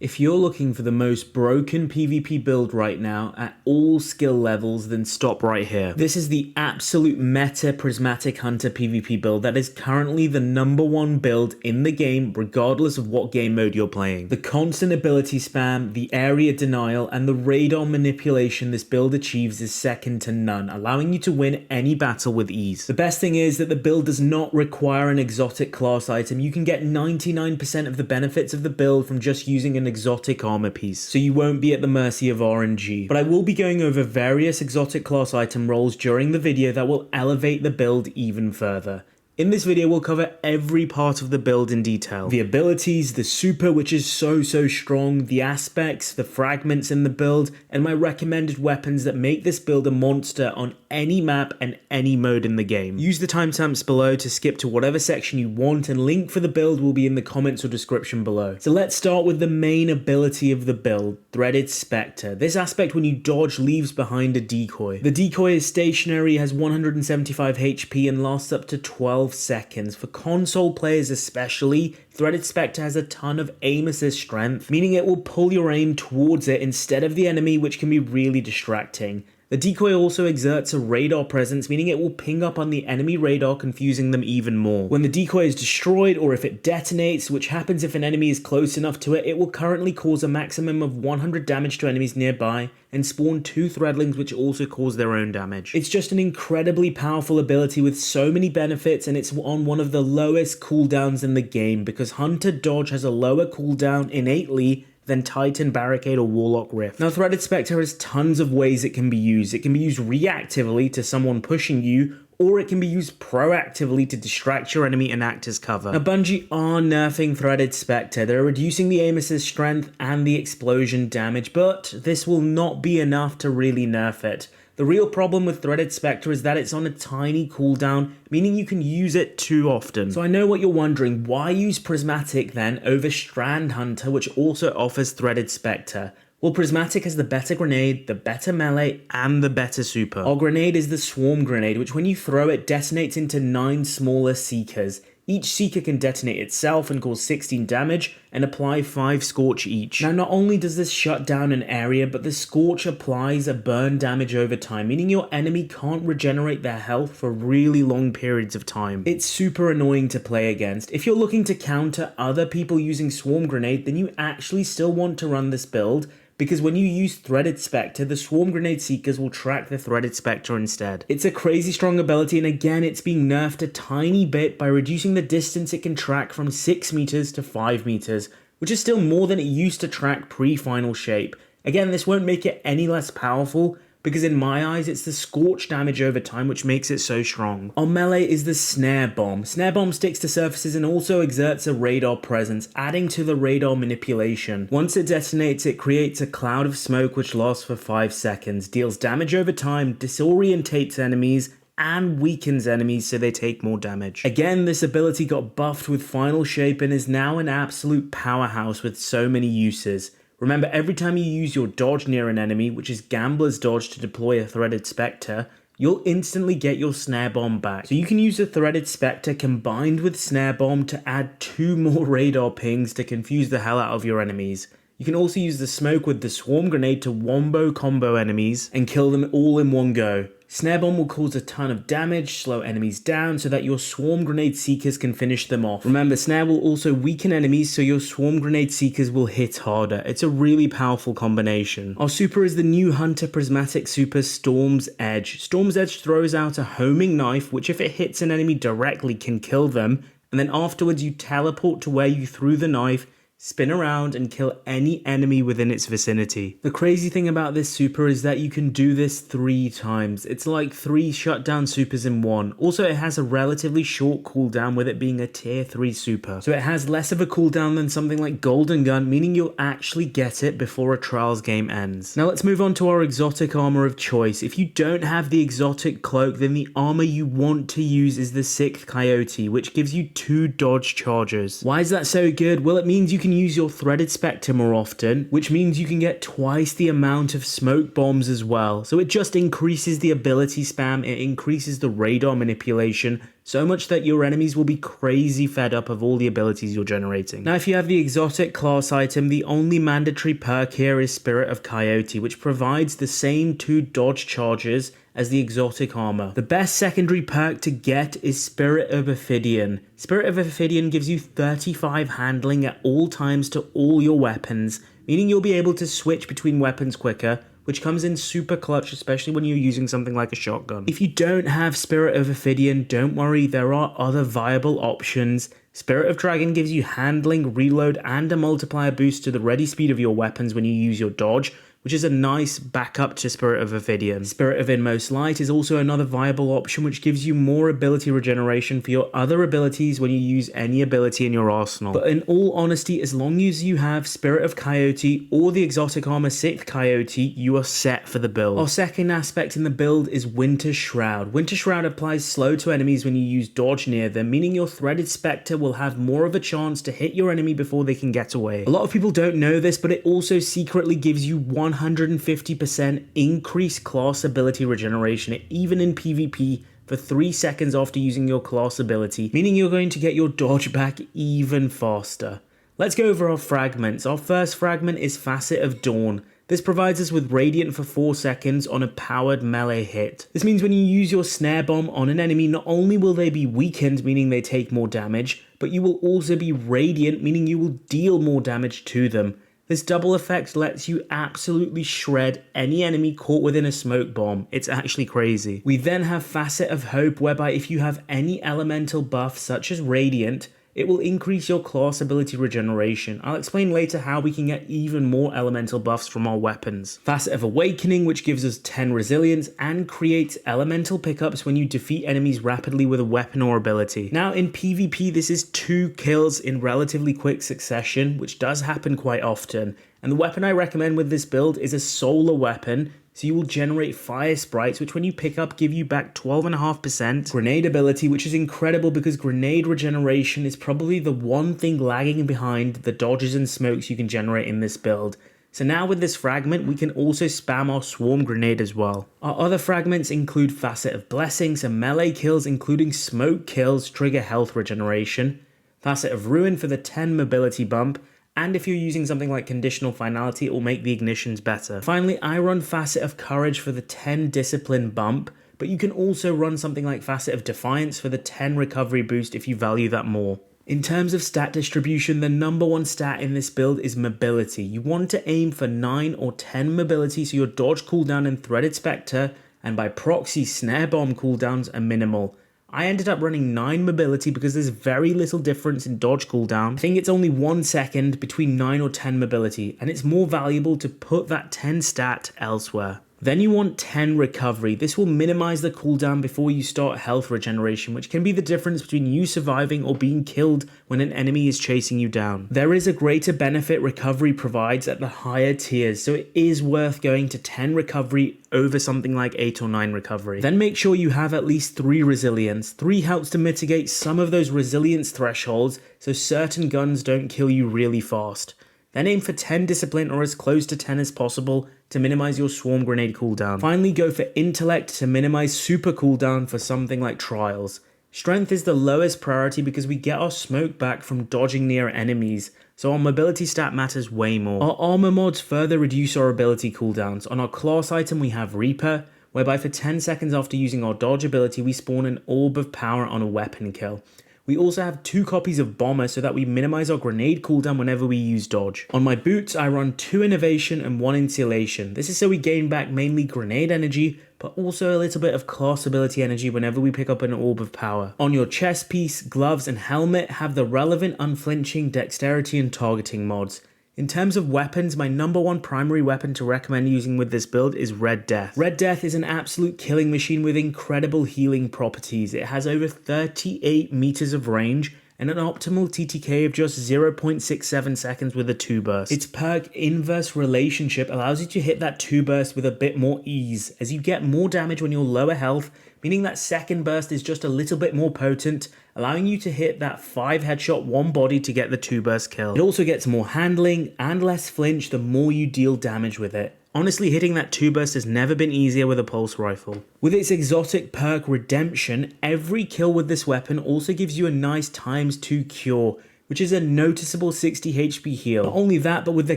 If you're looking for the most broken PvP build right now at all skill levels, then stop right here. This is the absolute meta Prismatic Hunter PvP build that is currently the #1 build in the game regardless of what game mode you're playing. The constant ability spam, the area denial, and the radar manipulation this build achieves is second to none, allowing you to win any battle with ease. The best thing is that the build does not require an exotic class item. You can get 99% of the benefits of the build from just using an exotic armor piece, so you won't be at the mercy of RNG. But I will be going over various exotic class item roles during the video that will elevate the build even further. In this video, we'll cover every part of the build in detail. The abilities, the super, which is so strong, the aspects, the fragments in the build, and my recommended weapons that make this build a monster on any map and any mode in the game. Use the timestamps below to skip to whatever section you want, and link for the build will be in the comments or description below. So let's start with the main ability of the build, Threaded Spectre. This aspect, when you dodge, leaves behind a decoy. The decoy is stationary, has 175 HP, and lasts up to 12 seconds. For console players especially, Threaded Spectre has a ton of aim assist strength, meaning it will pull your aim towards it instead of the enemy, which can be really distracting. The decoy also exerts a radar presence, meaning it will ping up on the enemy radar, confusing them even more. When the decoy is destroyed, or if it detonates, which happens if an enemy is close enough to it, it will currently cause a maximum of 100 damage to enemies nearby, and spawn 2 threadlings which also cause their own damage. It's just an incredibly powerful ability with so many benefits, and it's on one of the lowest cooldowns in the game, because Hunter Dodge has a lower cooldown innately than Titan, Barricade, or Warlock Rift. Now, Threaded Spectre has tons of ways it can be used. It can be used reactively to someone pushing you, or it can be used proactively to distract your enemy and act as cover. Now, Bungie are nerfing Threaded Spectre. They're reducing the aim assist strength and the explosion damage, but this will not be enough to really nerf it. The real problem with Threaded Spectre is that it's on a tiny cooldown, meaning you can use it too often. So I know what you're wondering, why use Prismatic then over Strand Hunter, which also offers Threaded Spectre? Well, Prismatic has the better grenade, the better melee, and the better super. Our grenade is the Swarm Grenade, which when you throw it, detonates into 9 smaller Seekers. Each Seeker can detonate itself and cause 16 damage and apply 5 Scorch each. Now, not only does this shut down an area, but the Scorch applies a burn damage over time, meaning your enemy can't regenerate their health for really long periods of time. It's super annoying to play against. If you're looking to counter other people using Swarm Grenade, then you actually still want to run this build, because when you use Threaded Spectre, the Swarm Grenade Seekers will track the Threaded Spectre instead. It's a crazy strong ability, and again, it's being nerfed a tiny bit by reducing the distance it can track from 6 meters to 5 meters, which is still more than it used to track pre-final shape. Again, this won't make it any less powerful, because in my eyes, it's the Scorch damage over time which makes it so strong. Our melee is the Snare Bomb. Snare Bomb sticks to surfaces and also exerts a radar presence, adding to the radar manipulation. Once it detonates, it creates a cloud of smoke which lasts for 5 seconds, deals damage over time, disorientates enemies, and weakens enemies so they take more damage. Again, this ability got buffed with Final Shape and is now an absolute powerhouse with so many uses. Remember, every time you use your dodge near an enemy, which is Gambler's Dodge to deploy a Threaded Spectre, you'll instantly get your Snare Bomb back. So you can use the Threaded Spectre combined with Snare Bomb to add 2 more radar pings to confuse the hell out of your enemies. You can also use the smoke with the Swarm Grenade to wombo combo enemies and kill them all in one go. Snare Bomb will cause a ton of damage, slow enemies down so that your Swarm Grenade Seekers can finish them off. Remember, Snare will also weaken enemies so your Swarm Grenade Seekers will hit harder. It's a really powerful combination. Our super is the new Hunter Prismatic Super, Storm's Edge. Storm's Edge throws out a homing knife which, if it hits an enemy directly, can kill them, and then afterwards you teleport to where you threw the knife, spin around, and kill any enemy within its vicinity. The crazy thing about this super is that you can do this 3 times. It's like 3 shutdown supers in one. Also, it has a relatively short cooldown with it being a tier 3 super. So it has less of a cooldown than something like Golden Gun, meaning you'll actually get it before a Trials game ends. Now let's move on to our exotic armor of choice. If you don't have the exotic cloak, then the armor you want to use is the 6th Coyote, which gives you 2 dodge charges. Why is that so good? Well, it means you can can use your Threaded Spectre more often, which means you can get twice the amount of smoke bombs as well. So it just increases the ability spam, it increases the radar manipulation, so much that your enemies will be crazy fed up of all the abilities you're generating. Now, if you have the exotic class item, the only mandatory perk here is Spirit of Coyote, which provides the same 2 dodge charges as the exotic armor. The best secondary perk to get is Spirit of Ophidian. Spirit of Ophidian gives you 35 handling at all times to all your weapons, meaning you'll be able to switch between weapons quicker, which comes in super clutch, especially when you're using something like a shotgun. If you don't have Spirit of Ophidian, don't worry, there are other viable options. Spirit of Dragon gives you handling, reload, and a multiplier boost to the ready speed of your weapons when you use your dodge, which is a nice backup to Spirit of Ophidian. Spirit of Inmost Light is also another viable option, which gives you more ability regeneration for your other abilities when you use any ability in your arsenal. But in all honesty, as long as you have Spirit of Coyote or the exotic armor 6th Coyote, you are set for the build. Our second aspect in the build is Winter Shroud. Winter Shroud applies slow to enemies when you use dodge near them, meaning your Threaded Spectre will have more of a chance to hit your enemy before they can get away. A lot of people don't know this, but it also secretly gives you 150% increased class ability regeneration, even in PvP, for 3 seconds after using your class ability, meaning you're going to get your dodge back even faster. Let's go over our fragments. Our first fragment is Facet of Dawn. This provides us with Radiant for 4 seconds on a powered melee hit. This means when you use your snare bomb on an enemy, not only will they be weakened, meaning they take more damage, but you will also be radiant, meaning you will deal more damage to them. This double effect lets you absolutely shred any enemy caught within a smoke bomb. It's actually crazy. We then have Facet of Hope, whereby if you have any elemental buff such as Radiant, it will increase your class ability regeneration. I'll explain later how we can get even more elemental buffs from our weapons. Facet of Awakening, which gives us 10 resilience and creates elemental pickups when you defeat enemies rapidly with a weapon or ability. Now in PvP, this is 2 kills in relatively quick succession, which does happen quite often. And the weapon I recommend with this build is a solar weapon. So you will generate fire sprites, which when you pick up give you back 12.5% grenade ability, which is incredible because grenade regeneration is probably the one thing lagging behind the dodges and smokes you can generate in this build. So now with this fragment, we can also spam our swarm grenade as well. Our other fragments include Facet of Blessing, so melee kills including smoke kills trigger health regeneration, Facet of Ruin for the 10 mobility bump, and if you're using something like Conditional Finality, it will make the ignitions better. Finally, I run Facet of Courage for the 10 discipline bump, but you can also run something like Facet of Defiance for the 10 recovery boost if you value that more. In terms of stat distribution, the number one stat in this build is mobility. You want to aim for 9 or 10 mobility so your dodge cooldown and Threaded Spectre, and by proxy snare bomb cooldowns are minimal. I ended up running 9 mobility because there's very little difference in dodge cooldown. I think it's only 1 second between 9 or 10 mobility, and it's more valuable to put that 10 stat elsewhere. Then you want 10 recovery. This will minimize the cooldown before you start health regeneration, which can be the difference between you surviving or being killed when an enemy is chasing you down. There is a greater benefit recovery provides at the higher tiers, so it is worth going to 10 recovery over something like 8 or 9 recovery. Then make sure you have at least 3 resilience. 3 helps to mitigate some of those resilience thresholds, so certain guns don't kill you really fast. Then aim for 10 discipline or as close to 10 as possible to minimize your swarm grenade cooldown. Finally, go for intellect to minimize super cooldown for something like trials. Strength is the lowest priority because we get our smoke back from dodging near enemies, so our mobility stat matters way more. Our armor mods further reduce our ability cooldowns. On our class item we have Reaper, whereby for 10 seconds after using our dodge ability we spawn an orb of power on a weapon kill. We also have 2 copies of Bomber so that we minimize our grenade cooldown whenever we use dodge. On my boots, I run 2 innovation and 1 insulation. This is so we gain back mainly grenade energy, but also a little bit of class ability energy whenever we pick up an orb of power. On your chest piece, gloves, and helmet have the relevant unflinching dexterity and targeting mods. In terms of weapons, my number 1 primary weapon to recommend using with this build is Red Death. Red Death is an absolute killing machine with incredible healing properties. It has over 38 meters of range, and an optimal TTK of just 0.67 seconds with a 2 burst. Its perk inverse relationship allows you to hit that 2 burst with a bit more ease, as you get more damage when you're lower health, meaning that second burst is just a little bit more potent, allowing you to hit that 5 headshot 1 body to get the 2 burst kill. It also gets more handling and less flinch the more you deal damage with it. Honestly, hitting that 2 burst has never been easier with a pulse rifle. With its exotic perk Redemption, every kill with this weapon also gives you a nice ×2 cure, which is a noticeable 60 HP heal. Not only that, but with the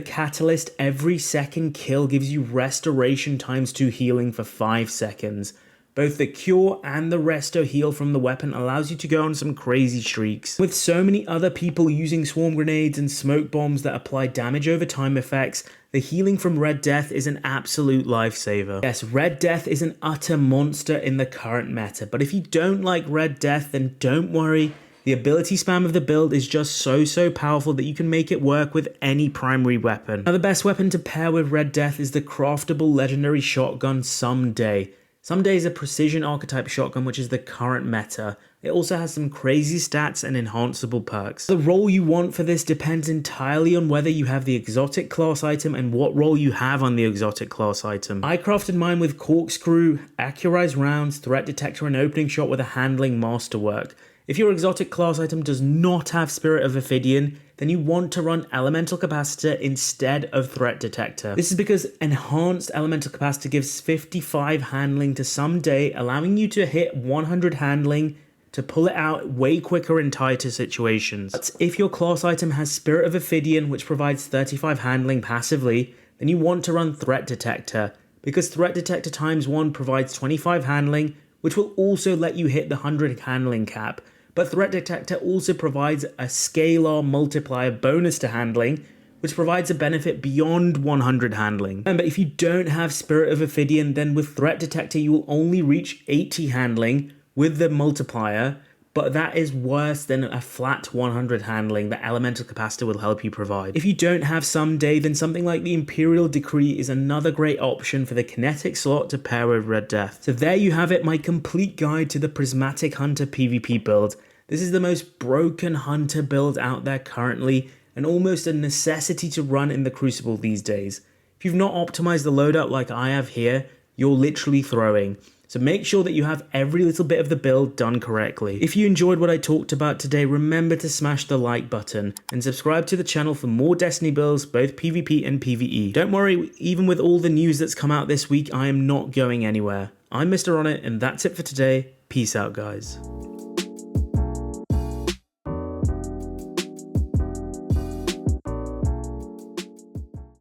catalyst, every second kill gives you restoration ×2 healing for 5 seconds. Both the cure and the resto heal from the weapon allows you to go on some crazy streaks. With so many other people using swarm grenades and smoke bombs that apply damage over time effects, the healing from Red Death is an absolute lifesaver. Yes, Red Death is an utter monster in the current meta, but if you don't like Red Death, then don't worry. The ability spam of the build is just so powerful that you can make it work with any primary weapon. Now, the best weapon to pair with Red Death is the craftable legendary shotgun Someday. Someday is a precision archetype shotgun, which is the current meta. It also has some crazy stats and enhanceable perks. The role you want for this depends entirely on whether you have the exotic class item and what role you have on the exotic class item. I crafted mine with corkscrew, accurized rounds, threat detector, and opening shot with a handling masterwork. If your exotic class item does not have Spirit of Ophidian, then you want to run Elemental Capacitor instead of Threat Detector. This is because Enhanced Elemental Capacitor gives 55 handling to Someday, allowing you to hit 100 handling to pull it out way quicker in tighter situations. But if your class item has Spirit of Ophidian, which provides 35 handling passively, then you want to run Threat Detector, because Threat Detector ×1 provides 25 handling, which will also let you hit the 100 handling cap. But Threat Detector also provides a scalar multiplier bonus to handling, which provides a benefit beyond 100 handling. Remember, if you don't have Spirit of Ophidian, then with Threat Detector you will only reach 80 handling with the multiplier, but that is worse than a flat 100 handling that Elemental Capacitor will help you provide. If you don't have Someday, then something like the Imperial Decree is another great option for the kinetic slot to pair with Red Death. So there you have it, my complete guide to the Prismatic Hunter PvP build. This is the most broken Hunter build out there currently, and almost a necessity to run in the Crucible these days. If you've not optimized the loadout like I have here, you're literally throwing. So make sure that you have every little bit of the build done correctly. If you enjoyed what I talked about today, remember to smash the like button and subscribe to the channel for more Destiny builds, both PvP and PvE. Don't worry, even with all the news that's come out this week, I am not going anywhere. I'm Mr. On It, and that's it for today. Peace out, guys.